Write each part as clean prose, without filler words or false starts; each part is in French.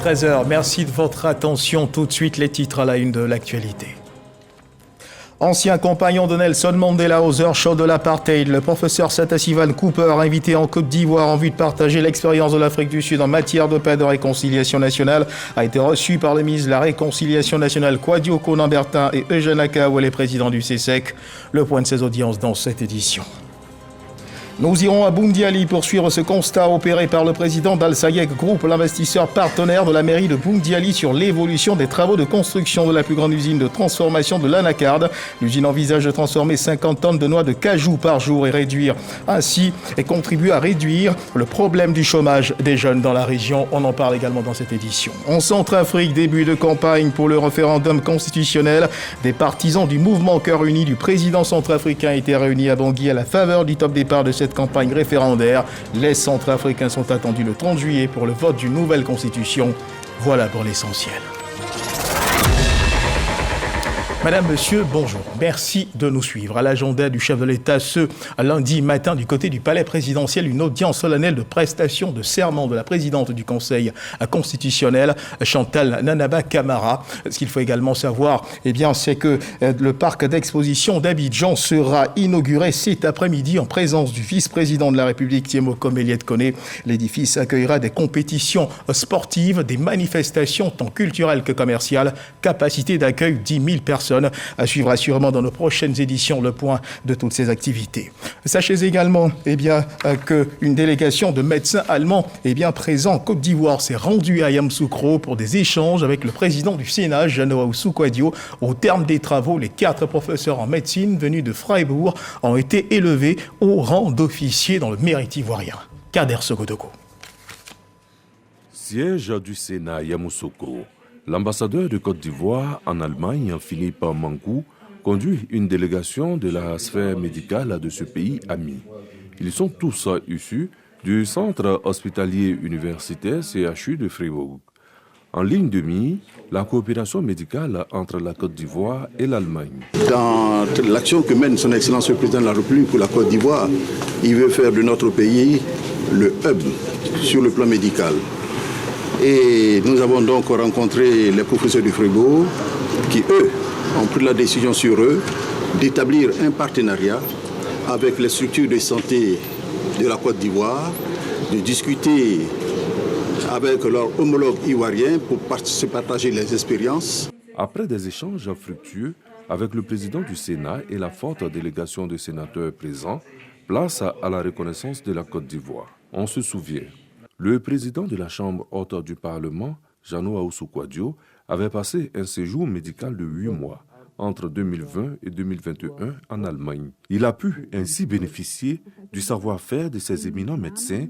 13h. Merci de votre attention. Tout de suite, les titres à la une de l'actualité. Ancien compagnon de Nelson Mandela aux heures chaudes de l'apartheid, le professeur Satasivan Cooper, invité en Côte d'Ivoire en vue de partager l'expérience de l'Afrique du Sud en matière de paix et de réconciliation nationale, a été reçu par le ministre de la Réconciliation nationale Kwadio Konambertin et Eugène Akaoué, les présidents du CSEC. Le point de ces audiences dans cette édition. Nous irons à Boundiali pour suivre ce constat opéré par le président d'Al-Sayek Group, l'investisseur partenaire de la mairie de Boundiali, sur l'évolution des travaux de construction de la plus grande usine de transformation de l'anacarde. L'usine envisage de transformer 50 tonnes de noix de cajou par jour et réduire ainsi et contribuer à réduire le problème du chômage des jeunes dans la région. On en parle également dans cette édition. En Centrafrique, début de campagne pour le référendum constitutionnel. Des partisans du mouvement Cœur Uni du président centrafricain étaient réunis à Bangui à la faveur du top départ de cette campagne référendaire. Les Centrafricains sont attendus le 30 juillet pour le vote d'une nouvelle constitution. Voilà pour l'essentiel. Madame, Monsieur, bonjour. Merci de nous suivre. À l'agenda du chef de l'État, ce lundi matin, du côté du palais présidentiel, une audience solennelle de prestation de serment de la présidente du Conseil constitutionnel, Chantal Nanaba Camara. Ce qu'il faut également savoir, c'est que le parc d'exposition d'Abidjan sera inauguré cet après-midi en présence du vice-président de la République, Thiemoko Méliès Koné. L'édifice accueillera des compétitions sportives, des manifestations tant culturelles que commerciales, capacité d'accueil 10 000 personnes. À suivre assurément dans nos prochaines éditions le point de toutes ces activités. Sachez également qu'une délégation de médecins allemands présents en Côte d'Ivoire s'est rendue à Yamoussoukro pour des échanges avec le président du Sénat, Jeannot Ahoussou Kouadio. Au terme des travaux, les 4 professeurs en médecine venus de Freiburg ont été élevés au rang d'officiers dans le mérite ivoirien. Kader Sogodoko. Siège du Sénat à Yamoussoukro. L'ambassadeur de Côte d'Ivoire en Allemagne, Philippe Mankou, conduit une délégation de la sphère médicale de ce pays ami. Ils sont tous issus du centre hospitalier universitaire CHU de Fribourg. En ligne de mire, la coopération médicale entre la Côte d'Ivoire et l'Allemagne. Dans l'action que mène son Excellence le Président de la République pour la Côte d'Ivoire, il veut faire de notre pays le hub sur le plan médical. Et nous avons donc rencontré les professeurs du Fribourg qui, eux, ont pris la décision sur eux d'établir un partenariat avec les structures de santé de la Côte d'Ivoire, de discuter avec leurs homologues ivoiriens pour se partager les expériences. Après des échanges fructueux avec le président du Sénat et la forte délégation de sénateurs présents, place à la reconnaissance de la Côte d'Ivoire. On se souvient. Le président de la Chambre haute du Parlement, Jeannot Ahoussou Kouadio, avait passé un séjour médical de 8 mois entre 2020 et 2021 en Allemagne. Il a pu ainsi bénéficier du savoir-faire de ces éminents médecins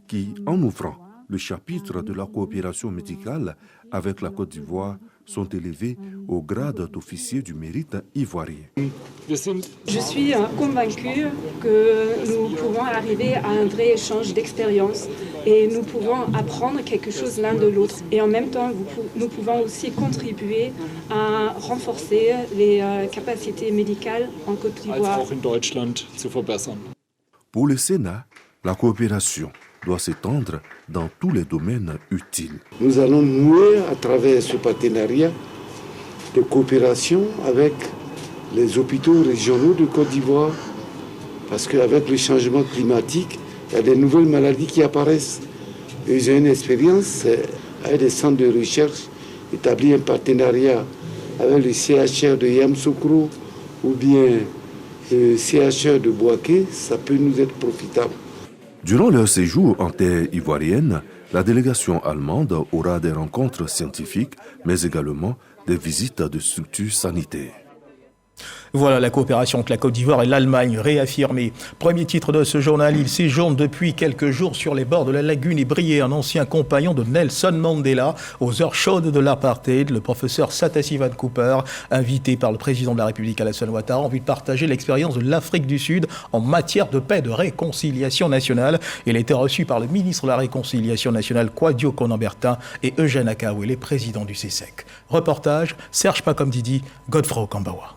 qui, en ouvrant le chapitre de la coopération médicale avec la Côte d'Ivoire, sont élevés au grade d'officier du mérite ivoirien. Je suis convaincue que nous pouvons arriver à un vrai échange d'expériences et nous pouvons apprendre quelque chose l'un de l'autre. Et en même temps, nous pouvons aussi contribuer à renforcer les capacités médicales en Côte d'Ivoire. Pour le Sénat, la coopération doit s'étendre dans tous les domaines utiles. Nous allons nouer à travers ce partenariat de coopération avec les hôpitaux régionaux de Côte d'Ivoire, parce qu'avec le changement climatique, il y a des nouvelles maladies qui apparaissent. Ils ont une expérience avec des centres de recherche, établir un partenariat avec le CHR de Yamoussoukro ou bien le CHR de Bouaké, ça peut nous être profitable. Durant leur séjour en terre ivoirienne, la délégation allemande aura des rencontres scientifiques, mais également des visites de structures sanitaires. Voilà la coopération entre la Côte d'Ivoire et l'Allemagne réaffirmée. Premier titre de ce journal, il séjourne depuis quelques jours sur les bords de la lagune et brillait un ancien compagnon de Nelson Mandela aux heures chaudes de l'apartheid, le professeur Satasivan Cooper, invité par le président de la République Alassane Ouattara en vue de partager l'expérience de l'Afrique du Sud en matière de paix et de réconciliation nationale. Il a été reçu par le ministre de la Réconciliation nationale Kwadio Konambertin et Eugène Akaoué, les présidents du CSEC. Reportage, Serge Pakomdidi, Godefroy Kambawa.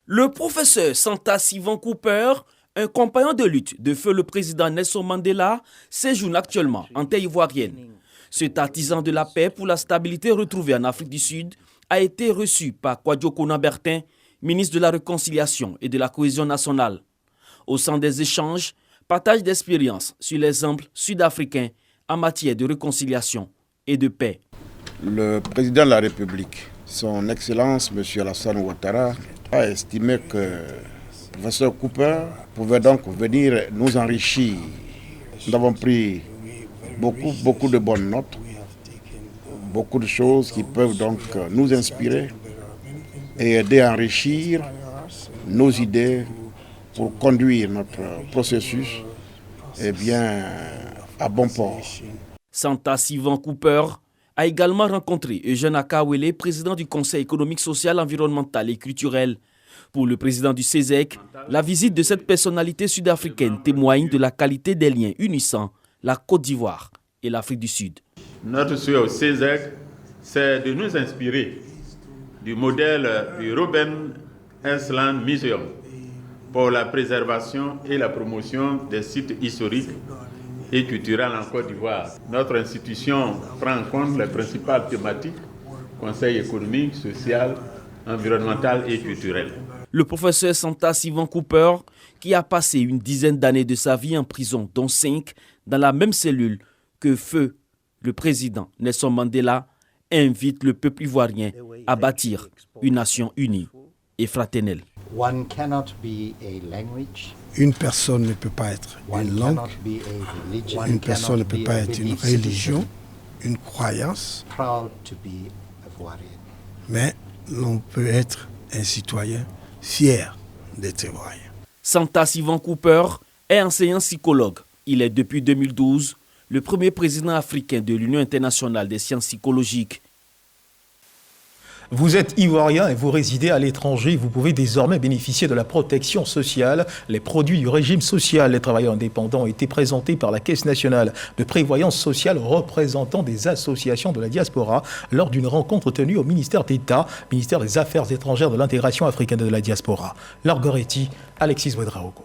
Le professeur Satasivan Cooper, un compagnon de lutte de feu le président Nelson Mandela, séjourne actuellement en terre ivoirienne. Cet artisan de la paix pour la stabilité retrouvé en Afrique du Sud a été reçu par Kwadwo Kona-Bertin, ministre de la Réconciliation et de la Cohésion nationale. Au sein des échanges, partage d'expériences sur l'exemple sud-africain en matière de réconciliation et de paix. Le président de la République, son Excellence M. Alassane Ouattara, a estimé que le professeur Cooper pouvait donc venir nous enrichir. Nous avons pris beaucoup de bonnes notes, beaucoup de choses qui peuvent donc nous inspirer et aider à enrichir nos idées pour conduire notre processus à bon port. Santa Sivan Cooper a également rencontré Eugène Akawele, président du Conseil économique, social, environnemental et culturel. Pour le président du CESEC, la visite de cette personnalité sud-africaine témoigne de la qualité des liens unissant la Côte d'Ivoire et l'Afrique du Sud. Notre souhait au CESEC, c'est de nous inspirer du modèle du Robben Island Museum pour la préservation et la promotion des sites historiques et culturels en Côte d'Ivoire. Notre institution prend en compte les principales thématiques, conseil économique, social, environnemental et culturel. Le professeur Santa Sivan Cooper, qui a passé une dizaine d'années de sa vie en prison, dont 5 dans la même cellule que feu le président Nelson Mandela, invite le peuple ivoirien à bâtir une nation unie et fraternelle. Une personne ne peut pas être une langue, une personne ne peut pas être une religion, une croyance, mais l'on peut être un citoyen fier d'être ivoirien. Santa Sivan Cooper est enseignant psychologue. Il est depuis 2012 le premier président africain de l'Union internationale des sciences psychologiques. Vous êtes ivoirien et vous résidez à l'étranger, vous pouvez désormais bénéficier de la protection sociale. Les produits du régime social des travailleurs indépendants ont été présentés par la Caisse nationale de prévoyance sociale aux représentants des associations de la diaspora lors d'une rencontre tenue au ministère d'État, ministère des Affaires étrangères, de l'intégration africaine et de la diaspora. Laure Goretti, Alexis Ouedraogo.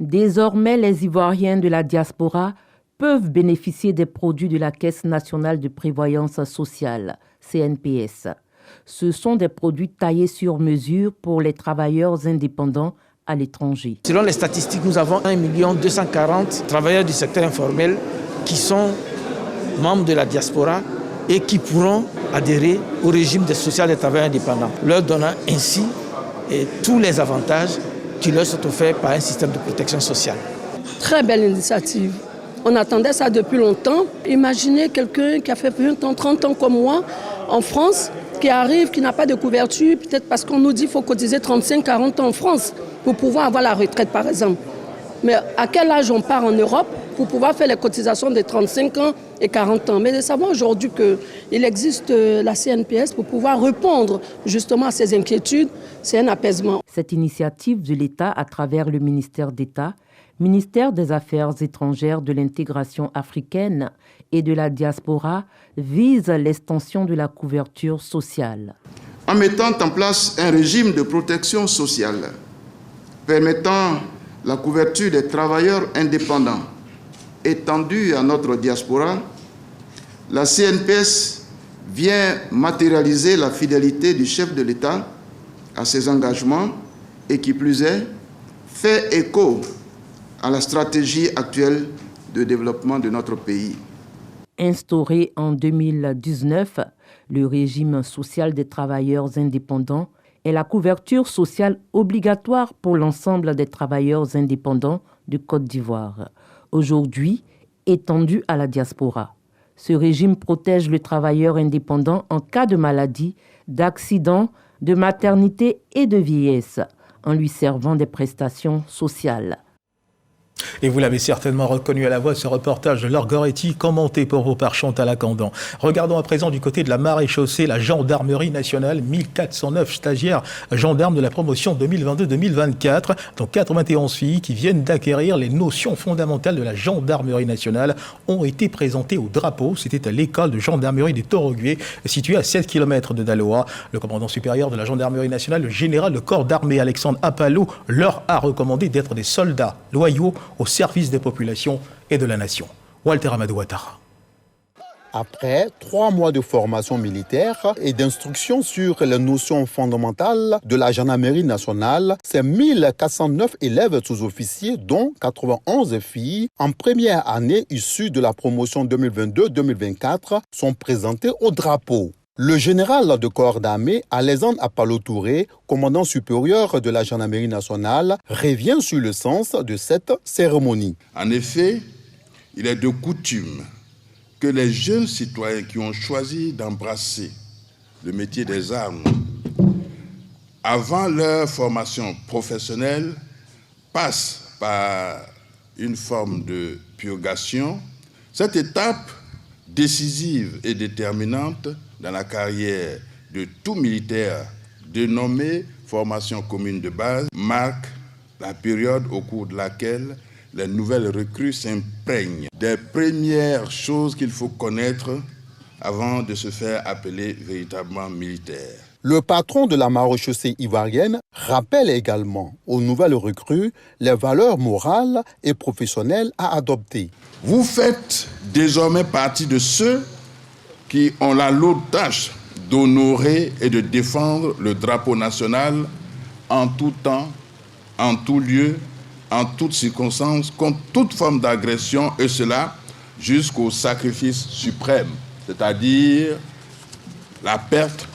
Désormais, les Ivoiriens de la diaspora peuvent bénéficier des produits de la Caisse nationale de prévoyance sociale, CNPS. Ce sont des produits taillés sur mesure pour les travailleurs indépendants à l'étranger. Selon les statistiques, nous avons 1 240 000 travailleurs du secteur informel qui sont membres de la diaspora et qui pourront adhérer au régime social des travailleurs indépendants, leur donnant ainsi tous les avantages qui leur sont offerts par un système de protection sociale. Très belle initiative. On attendait ça depuis longtemps. Imaginez quelqu'un qui a fait 20 ans, 30 ans comme moi en France, qui arrive, qui n'a pas de couverture, peut-être parce qu'on nous dit qu'il faut cotiser 35, 40 ans en France pour pouvoir avoir la retraite par exemple. Mais à quel âge on part en Europe pour pouvoir faire les cotisations de 35 ans et 40 ans? Mais de savoir aujourd'hui qu'il existe la CNPS pour pouvoir répondre justement à ces inquiétudes, c'est un apaisement. Cette initiative de l'État à travers le ministère d'État, ministère des Affaires étrangères, de l'intégration africaine et de la diaspora vise l'extension de la couverture sociale. En mettant en place un régime de protection sociale permettant la couverture des travailleurs indépendants étendue à notre diaspora, la CNPS vient matérialiser la fidélité du chef de l'État à ses engagements et qui plus est, fait écho à la stratégie actuelle de développement de notre pays. Instauré en 2019, le régime social des travailleurs indépendants est la couverture sociale obligatoire pour l'ensemble des travailleurs indépendants de Côte d'Ivoire, aujourd'hui étendu à la diaspora. Ce régime protège le travailleur indépendant en cas de maladie, d'accident, de maternité et de vieillesse, en lui servant des prestations sociales. Et vous l'avez certainement reconnu à la voix, ce reportage de Laure Goretti, commenté pour vous par Chantal Akandan. Regardons à présent du côté de la Maréchaussée, la Gendarmerie nationale, 1409 stagiaires gendarmes de la promotion 2022-2024, dont 91 filles qui viennent d'acquérir les notions fondamentales de la Gendarmerie nationale, ont été présentées au drapeau. C'était à l'école de gendarmerie des Toroguiers, située à 7 km de Daloa. Le commandant supérieur de la Gendarmerie nationale, le général de corps d'armée Alexandre Apalo, leur a recommandé d'être des soldats loyaux au service des populations et de la nation. Walter Amadou Ouattara. Après 3 mois de formation militaire et d'instruction sur les notions fondamentales de la gendarmerie nationale, ces 1409 élèves sous-officiers, dont 91 filles, en première année issues de la promotion 2022-2024, sont présentés au drapeau. Le général de corps d'armée, Alexandre Apalo Touré, commandant supérieur de la gendarmerie nationale, revient sur le sens de cette cérémonie. En effet, il est de coutume que les jeunes citoyens qui ont choisi d'embrasser le métier des armes avant leur formation professionnelle passent par une forme de purgation. Cette étape décisive et déterminante dans la carrière de tout militaire dénommé formation commune de base marque la période au cours de laquelle les nouvelles recrues s'imprègnent des premières choses qu'il faut connaître avant de se faire appeler véritablement militaire. Le patron de la maréchaussée ivoirienne rappelle également aux nouvelles recrues les valeurs morales et professionnelles à adopter. Vous faites désormais partie de ceux qui ont la lourde tâche d'honorer et de défendre le drapeau national en tout temps, en tout lieu, en toutes circonstances, contre toute forme d'agression, et cela jusqu'au sacrifice suprême, c'est-à-dire la perte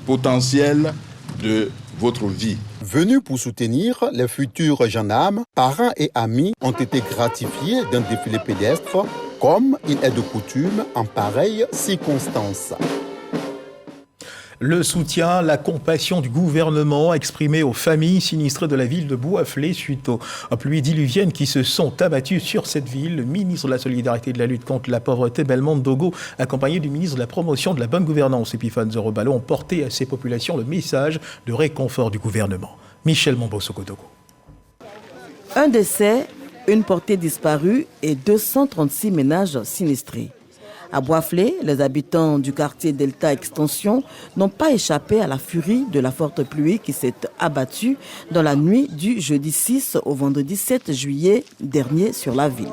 potentielle de votre vie. Venus pour soutenir les futurs gendarmes, parents et amis ont été gratifiés d'un défilé pédestre, comme il est de coutume en pareille circonstance. Le soutien, la compassion du gouvernement exprimé aux familles sinistrées de la ville de Bouaflé suite aux pluies diluviennes qui se sont abattues sur cette ville. Le ministre de la Solidarité et de la lutte contre la pauvreté, Belmondo Dogo, accompagné du ministre de la Promotion de la bonne gouvernance, Epiphane Zorobalo, ont porté à ces populations le message de réconfort du gouvernement. Michel Mombo-Sokotogo. Un décès, une portée disparue et 236 ménages sinistrés. À Bouaflé, les habitants du quartier Delta Extension n'ont pas échappé à la furie de la forte pluie qui s'est abattue dans la nuit du jeudi 6 au vendredi 7 juillet dernier sur la ville.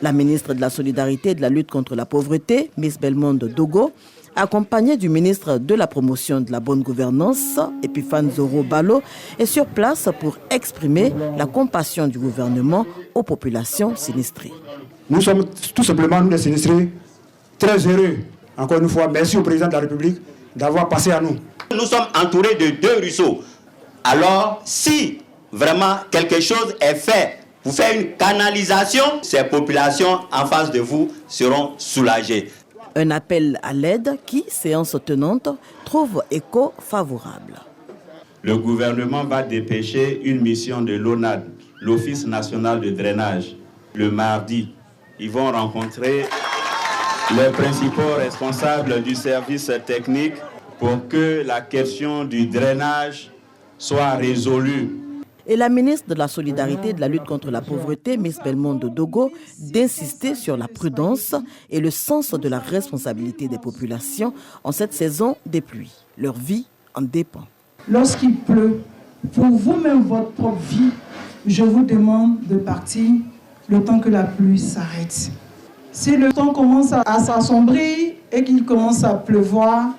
La ministre de la Solidarité et de la lutte contre la pauvreté, Miss Belmondo Dogo, accompagnée du ministre de la Promotion de la bonne gouvernance, Epiphane Zorobalo, est sur place pour exprimer la compassion du gouvernement aux populations sinistrées. Nous sommes tout simplement, nous les sinistrés, très heureux. Encore une fois, merci au président de la République d'avoir passé à nous. Nous sommes entourés de 2 ruisseaux. Alors, si vraiment quelque chose est fait pour faire une canalisation, ces populations en face de vous seront soulagées. Un appel à l'aide qui, séance tenante, trouve écho favorable. Le gouvernement va dépêcher une mission de l'ONAD, l'Office national de drainage, le mardi. Ils vont rencontrer les principaux responsables du service technique pour que la question du drainage soit résolue. Et la ministre de la Solidarité et de la lutte contre la pauvreté, Miss Belmondo Dogo, d'insister sur la prudence et le sens de la responsabilité des populations en cette saison des pluies. Leur vie en dépend. Lorsqu'il pleut, pour vous-même, votre propre vie, je vous demande de partir le temps que la pluie s'arrête. Si le temps commence à s'assombrir et qu'il commence à pleuvoir,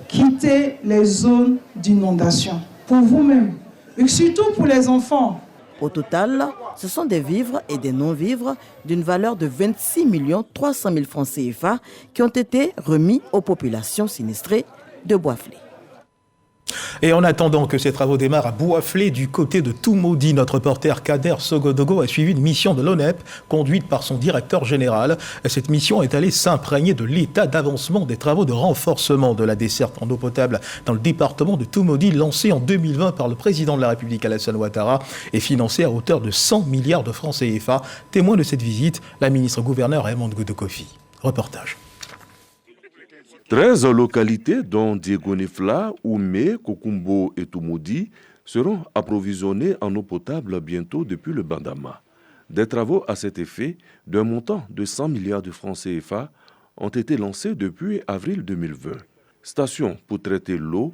quittez les zones d'inondation. Pour vous-même, et surtout pour les enfants. Au total, ce sont des vivres et des non-vivres d'une valeur de 26 300 000 francs CFA qui ont été remis aux populations sinistrées de Bouaflé. Et en attendant que ces travaux démarrent à Bouaflé, du côté de Toumoudi, notre reporter Kader Sogodogo a suivi une mission de l'ONEP conduite par son directeur général. Cette mission est allée s'imprégner de l'état d'avancement des travaux de renforcement de la desserte en eau potable dans le département de Toumoudi, lancé en 2020 par le président de la République Alassane Ouattara et financé à hauteur de 100 milliards de francs CFA. Témoin de cette visite, la ministre-gouverneure Raymond Goudekofi. Reportage. 13 localités, dont Diego Nifla, Oumé, Kokumbo et Toumoudi, seront approvisionnées en eau potable bientôt depuis le Bandama. Des travaux à cet effet, d'un montant de 100 milliards de francs CFA, ont été lancés depuis avril 2020. Station pour traiter l'eau,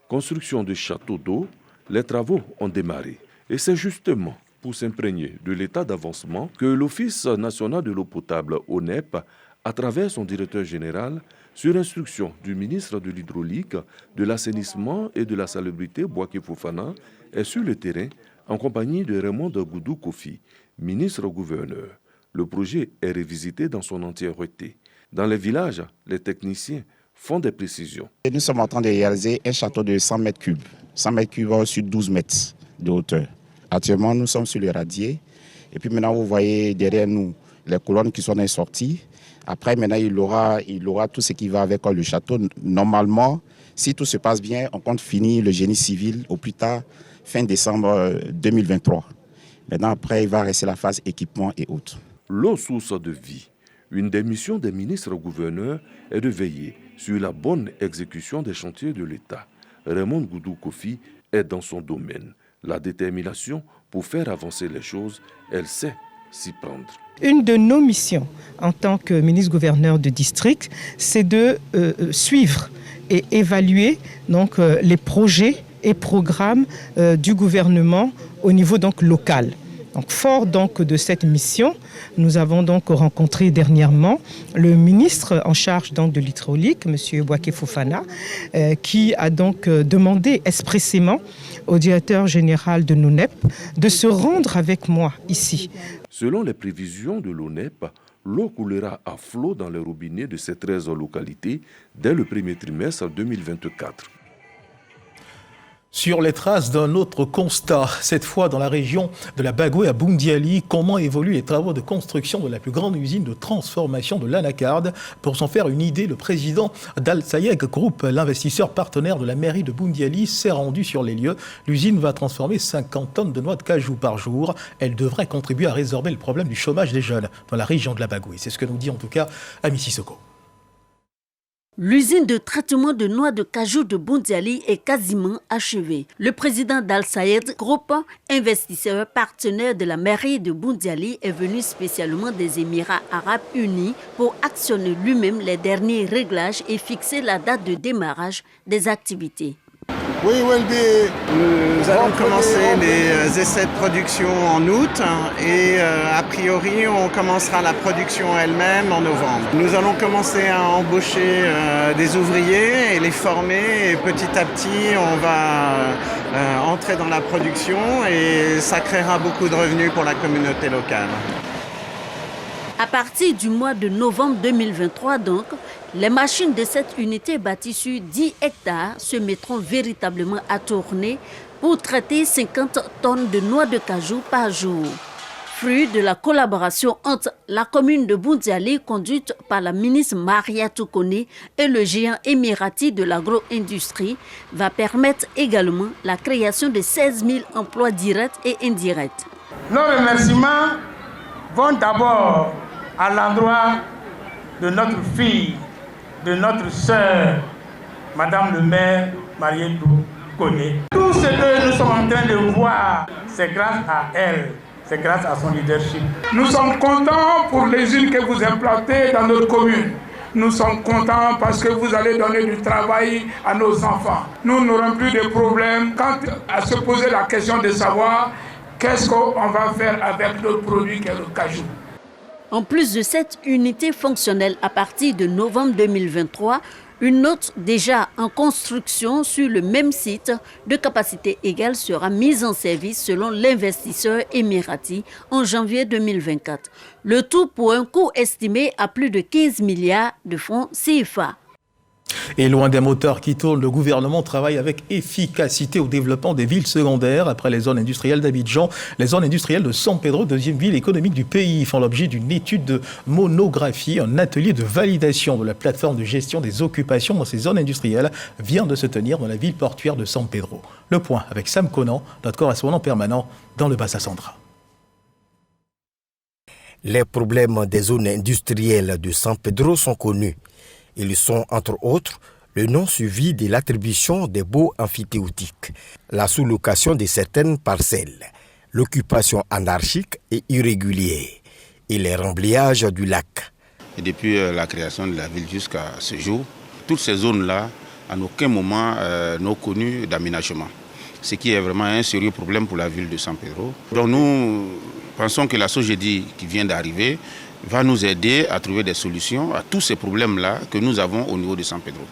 construction de châteaux d'eau, les travaux ont démarré. Et c'est justement pour s'imprégner de l'état d'avancement que l'Office national de l'eau potable, ONEP, à travers son directeur général, sur instruction du ministre de l'Hydraulique, de l'Assainissement et de la Salubrité, Bouaké Fofana, est sur le terrain en compagnie de Raymond Goudou Kofi, ministre-gouverneur. Le projet est revisité dans son entièreté. Dans les villages, les techniciens font des précisions. Nous sommes en train de réaliser un château de 100 mètres cubes. 100 mètres cubes sur 12 mètres de hauteur. Actuellement, nous sommes sur le radier. Et puis maintenant, vous voyez derrière nous les colonnes qui sont sorties. Après, maintenant, il aura tout ce qui va avec le château. Normalement, si tout se passe bien, on compte finir le génie civil au plus tard, fin décembre 2023. Maintenant, après, il va rester la phase équipement et autres. L'eau, source de vie. Une des missions des ministres-gouverneurs est de veiller sur la bonne exécution des chantiers de l'État. Raymond Goudou Kofi est dans son domaine. La détermination pour faire avancer les choses, elle sait s'y prendre. Une de nos missions en tant que ministre-gouverneur de district, c'est de suivre et évaluer donc, les projets et programmes du gouvernement au niveau donc, local. Donc, fort donc, de cette mission, nous avons donc rencontré dernièrement le ministre en charge donc, de l'hydraulique, M. Bouaké Fofana, qui a donc demandé expressément au directeur général de l'ONEP de se rendre avec moi ici. Selon les prévisions de l'ONEP, l'eau coulera à flot dans les robinets de ces 13 localités dès le premier trimestre 2024. Sur les traces d'un autre constat, cette fois dans la région de la Bagoué à Boundiali, comment évoluent les travaux de construction de la plus grande usine de transformation de l'anacarde? Pour s'en faire une idée, le président d'Al Sayeg Group, l'investisseur partenaire de la mairie de Boundiali, s'est rendu sur les lieux. L'usine va transformer 50 tonnes de noix de cajou par jour. Elle devrait contribuer à résorber le problème du chômage des jeunes dans la région de la Bagoué. C'est ce que nous dit en tout cas Ami Sissoko. L'usine de traitement de noix de cajou de Boundiali est quasiment achevée. Le président d'Al Sayed Group, investisseur partenaire de la mairie de Boundiali, est venu spécialement des Émirats Arabes Unis pour actionner lui-même les derniers réglages et fixer la date de démarrage des activités. Nous allons commencer les essais de production en août et a priori on commencera la production elle-même en novembre. Nous allons commencer à embaucher des ouvriers et les former et petit à petit on va entrer dans la production et ça créera beaucoup de revenus pour la communauté locale. À partir du mois de novembre 2023 donc, les machines de cette unité bâtie sur 10 hectares se mettront véritablement à tourner pour traiter 50 tonnes de noix de cajou par jour. Fruit de la collaboration entre la commune de Boundiali, conduite par la ministre Maria Toukone, et le géant émirati de l'agro-industrie, va permettre également la création de 16 000 emplois directs et indirects. Nos remerciements vont d'abord à l'endroit de notre fille, de notre sœur, Madame le maire Maria Toukone. Tout ce que nous sommes en train de voir, c'est grâce à elle, c'est grâce à son leadership. Nous sommes contents pour les îles que vous implantez dans notre commune. Nous sommes contents parce que vous allez donner du travail à nos enfants. Nous n'aurons plus de problème quant à se poser la question de savoir qu'est-ce qu'on va faire avec notre produit qui est le cajou. En plus de cette unité fonctionnelle à partir de novembre 2023, une autre déjà en construction sur le même site de capacité égale sera mise en service selon l'investisseur émirati en janvier 2024. Le tout pour un coût estimé à plus de 15 milliards de francs CFA. Et loin des moteurs qui tournent, le gouvernement travaille avec efficacité au développement des villes secondaires. Après les zones industrielles d'Abidjan, les zones industrielles de San Pedro, deuxième ville économique du pays, font l'objet d'une étude de monographie. Un atelier de validation de la plateforme de gestion des occupations dans ces zones industrielles vient de se tenir dans la ville portuaire de San Pedro. Le point avec Sam Conan, notre correspondant permanent dans le Bassa Central. Les problèmes des zones industrielles de San Pedro sont connus. Ils sont, entre autres, le non-suivi de l'attribution des baux emphytéotiques, la sous-location de certaines parcelles, l'occupation anarchique et irrégulière et les remblayages du lac. Et depuis la création de la ville jusqu'à ce jour, toutes ces zones-là, à aucun moment, n'ont connu d'aménagement. Ce qui est vraiment un sérieux problème pour la ville de San Pedro. Donc nous pensons que la SOGEDI qui vient d'arriver va nous aider à trouver des solutions à tous ces problèmes-là que nous avons au niveau de San Pedro.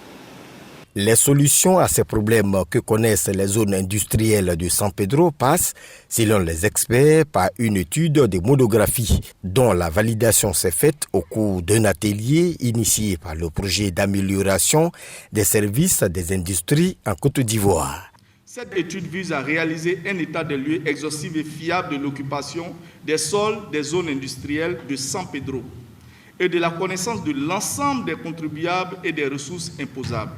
Les solutions à ces problèmes que connaissent les zones industrielles de San Pedro passent, selon les experts, par une étude de monographie dont la validation s'est faite au cours d'un atelier initié par le projet d'amélioration des services des industries en Côte d'Ivoire. Cette étude vise à réaliser un état des lieux exhaustif et fiable de l'occupation des sols des zones industrielles de San Pedro et de la connaissance de l'ensemble des contribuables et des ressources imposables.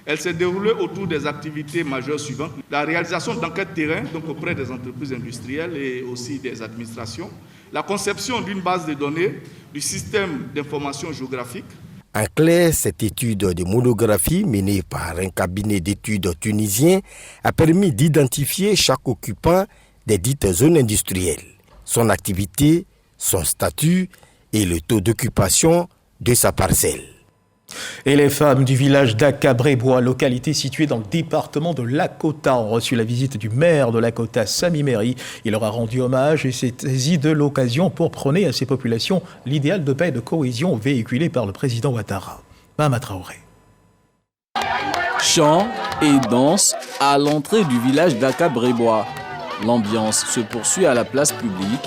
Elle s'est déroulée autour des activités majeures suivantes. La réalisation d'enquêtes terrain donc auprès des entreprises industrielles et aussi des administrations. La conception d'une base de données du système d'information géographique. En clair, cette étude de monographie menée par un cabinet d'études tunisien a permis d'identifier chaque occupant des dites zones industrielles, son activité, son statut et le taux d'occupation de sa parcelle. Et les femmes du village d'Akabrebois, localité située dans le département de Lakota, ont reçu la visite du maire de Lakota, Sami Meri. Il leur a rendu hommage et s'est saisi de l'occasion pour prôner à ces populations l'idéal de paix et de cohésion véhiculé par le président Ouattara. Mahama Traoré. Chants et danse à l'entrée du village d'Akabrebois. L'ambiance se poursuit à la place publique.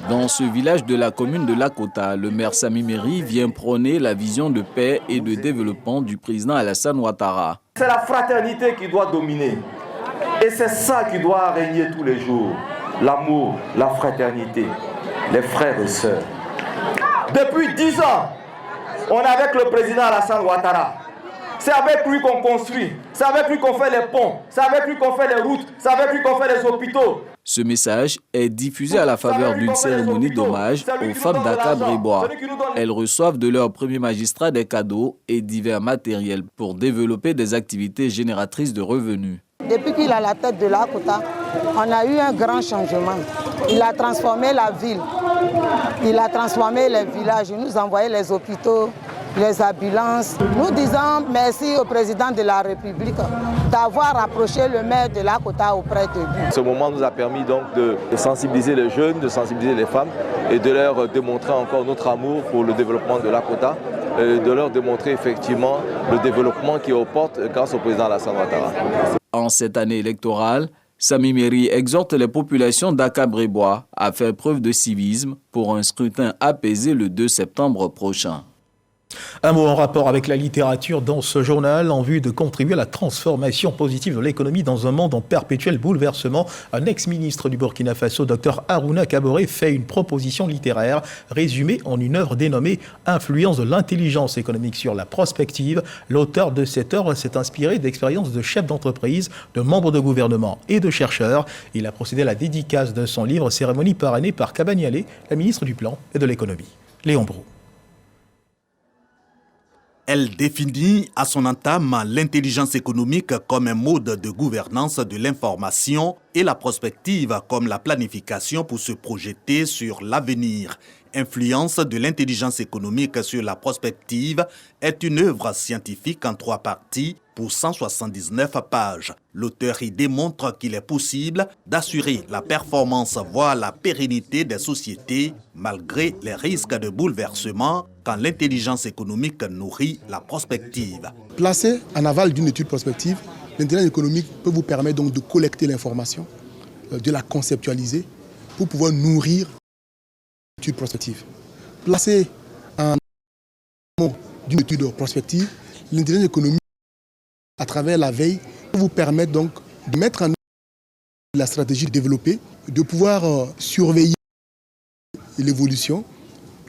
Dans ce village de la commune de Lakota, le maire Sami Meri vient prôner la vision de paix et de développement du président Alassane Ouattara. C'est la fraternité qui doit dominer. Et c'est ça qui doit régner tous les jours. L'amour, la fraternité, les frères et sœurs. Depuis 10 ans, on est avec le président Alassane Ouattara. C'est avec lui qu'on construit, c'est avec lui qu'on fait les ponts, c'est avec lui qu'on fait les routes, c'est avec lui qu'on fait les hôpitaux. Ce message est diffusé à la faveur d'une cérémonie d'hommage aux femmes d'Akabrebois. Elles reçoivent de leur premier magistrat des cadeaux et divers matériels pour développer des activités génératrices de revenus. Depuis qu'il a la tête de Lakota, on a eu un grand changement. Il a transformé la ville, il a transformé les villages, il nous a envoyé les hôpitaux, les ambulances. Nous disons merci au président de la République d'avoir rapproché le maire de Lakota auprès de lui. Ce moment nous a permis donc de sensibiliser les jeunes, de sensibiliser les femmes et de leur démontrer encore notre amour pour le développement de Lakota, et de leur démontrer effectivement le développement qui est aux portes grâce au président Alassane Ouattara. En cette année électorale, Sami Meri exhorte les populations d'Akabrebois à faire preuve de civisme pour un scrutin apaisé le 2 septembre prochain. Un mot en rapport avec la littérature dans ce journal en vue de contribuer à la transformation positive de l'économie dans un monde en perpétuel bouleversement. Un ex-ministre du Burkina Faso, Dr Harouna Kaboré, fait une proposition littéraire résumée en une œuvre dénommée « Influence de l'intelligence économique sur la prospective ». L'auteur de cette œuvre s'est inspiré d'expériences de chefs d'entreprise, de membres de gouvernement et de chercheurs. Il a procédé à la dédicace de son livre, cérémonie parrainée par Kabaniale, la ministre du Plan et de l'Économie. Léon Brou. Elle définit à son entame l'intelligence économique comme un mode de gouvernance de l'information et la prospective comme la planification pour se projeter sur l'avenir. Influence de l'intelligence économique sur la prospective est une œuvre scientifique en 3 parties pour 179 pages. L'auteur y démontre qu'il est possible d'assurer la performance, voire la pérennité des sociétés, malgré les risques de bouleversement, quand l'intelligence économique nourrit la prospective. Placé en aval d'une étude prospective, l'intelligence économique peut vous permettre donc de collecter l'information, de la conceptualiser, pour pouvoir nourrir l'étude prospective. Placé en amont d'une étude prospective, l'intelligence économique, à travers la veille, peut vous permettre donc de mettre en œuvre la stratégie développée, de pouvoir surveiller l'évolution,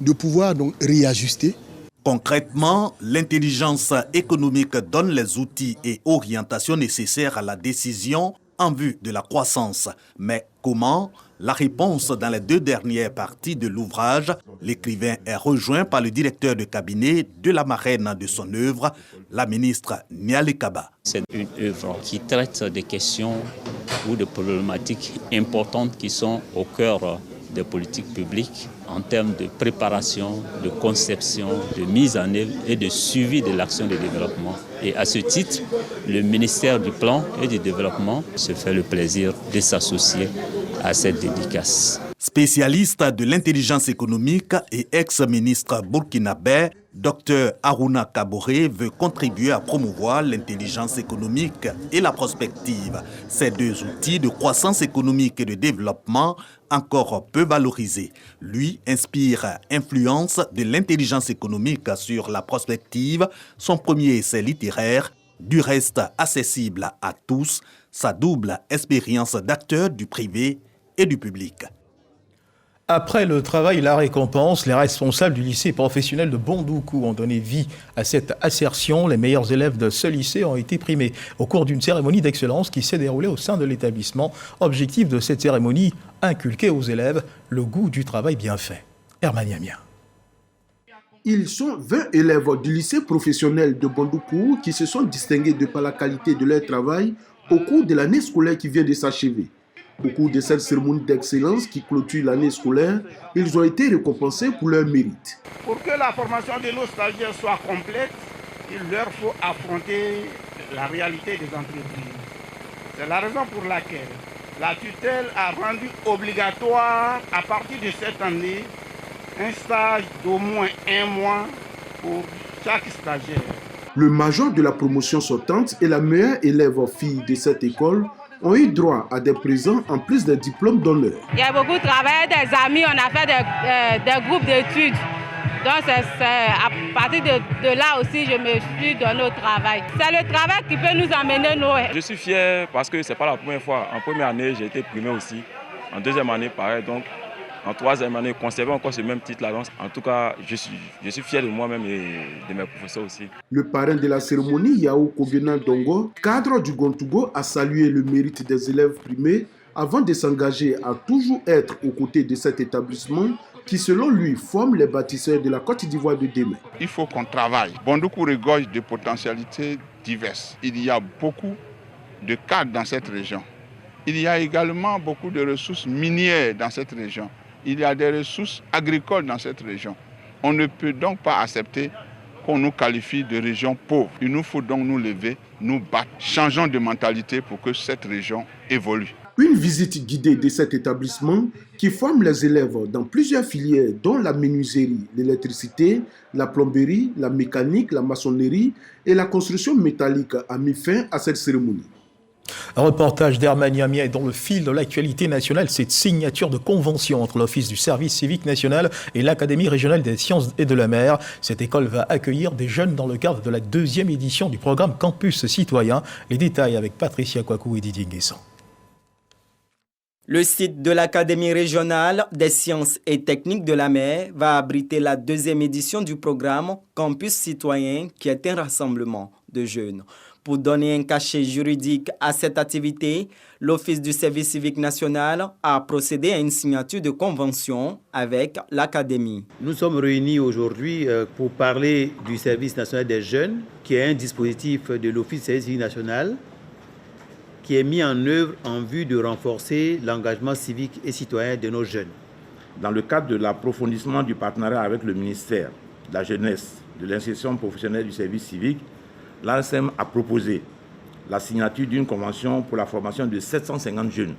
de pouvoir donc réajuster. Concrètement, l'intelligence économique donne les outils et orientations nécessaires à la décision en vue de la croissance. Mais comment? La réponse dans les 2 dernières parties de l'ouvrage. L'écrivain est rejoint par le directeur de cabinet de la marraine de son œuvre, la ministre Niale Kaba. C'est une œuvre qui traite des questions ou de problématiques importantes qui sont au cœur des politiques publiques en termes de préparation, de conception, de mise en œuvre et de suivi de l'action de développement. Et à ce titre, le ministère du Plan et du Développement se fait le plaisir de s'associer à cette dédicace. Spécialiste de l'intelligence économique et ex-ministre burkinabé, Dr Aruna Kaboré veut contribuer à promouvoir l'intelligence économique et la prospective. Ces deux outils de croissance économique et de développement encore peu valorisés. Lui inspire influence de l'intelligence économique sur la prospective, son premier essai littéraire, du reste accessible à tous, sa double expérience d'acteur du privé et du public. Après le travail et la récompense, les responsables du lycée professionnel de Bondoukou ont donné vie à cette assertion. Les meilleurs élèves de ce lycée ont été primés au cours d'une cérémonie d'excellence qui s'est déroulée au sein de l'établissement. Objectif de cette cérémonie, inculquer aux élèves le goût du travail bien fait. Herman Yamia. Ils sont 20 élèves du lycée professionnel de Bondoukou qui se sont distingués de par la qualité de leur travail au cours de l'année scolaire qui vient de s'achever. Au cours de cette cérémonie d'excellence qui clôture l'année scolaire, ils ont été récompensés pour leur mérite. Pour que la formation de nos stagiaires soit complète, il leur faut affronter la réalité des entreprises. C'est la raison pour laquelle la tutelle a rendu obligatoire à partir de cette année un stage d'au moins 1 mois pour chaque stagiaire. Le major de la promotion sortante et la meilleure élève fille de cette école ont eu droit à des présents en plus des diplômes d'honneur. Il y a beaucoup travaillé, des amis, on a fait des groupes d'études. Donc c'est à partir de là aussi je me suis donné au travail. C'est le travail qui peut nous amener loin. Je suis fier parce que ce n'est pas la première fois. En première année, j'ai été primé aussi. En deuxième année, pareil. Donc en troisième année, conserver encore ce même titre-là. En tout cas, je suis fier de moi-même et de mes professeurs aussi. Le parrain de la cérémonie, Yao Kobena Dongo, cadre du Gontougo, a salué le mérite des élèves primés avant de s'engager à toujours être aux côtés de cet établissement qui, selon lui, forme les bâtisseurs de la Côte d'Ivoire de demain. Il faut qu'on travaille. Bondoukou regorge de potentialités diverses. Il y a beaucoup de cadres dans cette région. Il y a également beaucoup de ressources minières dans cette région. Il y a des ressources agricoles dans cette région. On ne peut donc pas accepter qu'on nous qualifie de région pauvre. Il nous faut donc nous lever, nous battre. Changeons de mentalité pour que cette région évolue. Une visite guidée de cet établissement qui forme les élèves dans plusieurs filières dont la menuiserie, l'électricité, la plomberie, la mécanique, la maçonnerie et la construction métallique a mis fin à cette cérémonie. Un reportage d'Herman Yamia est dans le fil de l'actualité nationale. Cette signature de convention entre l'Office du service civique national et l'Académie régionale des sciences et de la mer. Cette école va accueillir des jeunes dans le cadre de la 2e édition du programme Campus Citoyen. Les détails avec Patricia Kouakou et Didier Nguessan. Le site de l'Académie régionale des sciences et techniques de la mer va abriter la 2e édition du programme Campus Citoyen qui est un rassemblement de jeunes. Pour donner un cachet juridique à cette activité, l'Office du service civique national a procédé à une signature de convention avec l'Académie. Nous sommes réunis aujourd'hui pour parler du service national des jeunes, qui est un dispositif de l'Office du service civique national qui est mis en œuvre en vue de renforcer l'engagement civique et citoyen de nos jeunes. Dans le cadre de l'approfondissement du partenariat avec le ministère de la Jeunesse, de l'insertion professionnelle du service civique, l'ANSEM a proposé la signature d'une convention pour la formation de 750 jeunes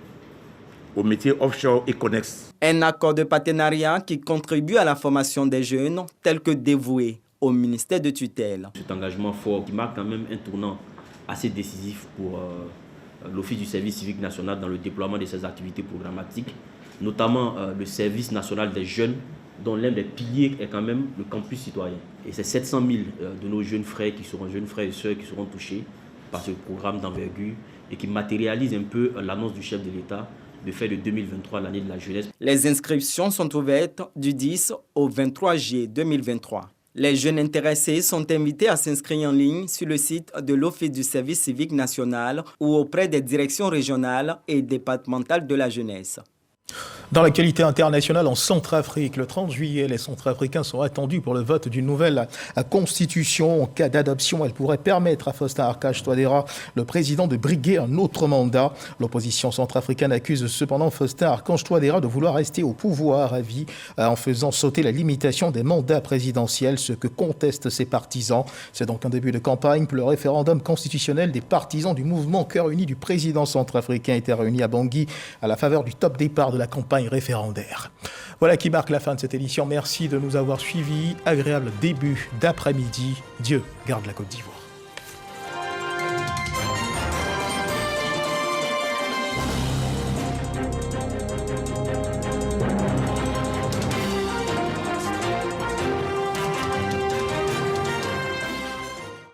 au métier offshore et connexes. Un accord de partenariat qui contribue à la formation des jeunes tels que dévoués au ministère de tutelle. Cet engagement fort qui marque quand même un tournant assez décisif pour l'Office du service civique national dans le déploiement de ses activités programmatiques, notamment le service national des jeunes, dont l'un des piliers est quand même le campus citoyen. Et c'est 700 000 de nos jeunes frères et sœurs qui seront touchés par ce programme d'envergure et qui matérialise un peu l'annonce du chef de l'État de faire de 2023 l'année de la jeunesse. Les inscriptions sont ouvertes du 10 au 23 juillet 2023. Les jeunes intéressés sont invités à s'inscrire en ligne sur le site de l'Office du service civique national ou auprès des directions régionales et départementales de la jeunesse. Dans l'actualité internationale, en Centrafrique, le 30 juillet, les Centrafricains sont attendus pour le vote d'une nouvelle constitution. En cas d'adoption, elle pourrait permettre à Faustin Archange Touadéra, le président, de briguer un autre mandat. L'opposition centrafricaine accuse cependant Faustin Archange Touadéra de vouloir rester au pouvoir à vie en faisant sauter la limitation des mandats présidentiels, ce que contestent ses partisans. C'est donc un début de campagne pour le référendum constitutionnel. Des partisans du mouvement Cœur Uni du président centrafricain étaient réunis à Bangui à la faveur du top départ de la campagne référendaire. Voilà qui marque la fin de cette édition. Merci de nous avoir suivis. Agréable début d'après-midi. Dieu garde la Côte d'Ivoire.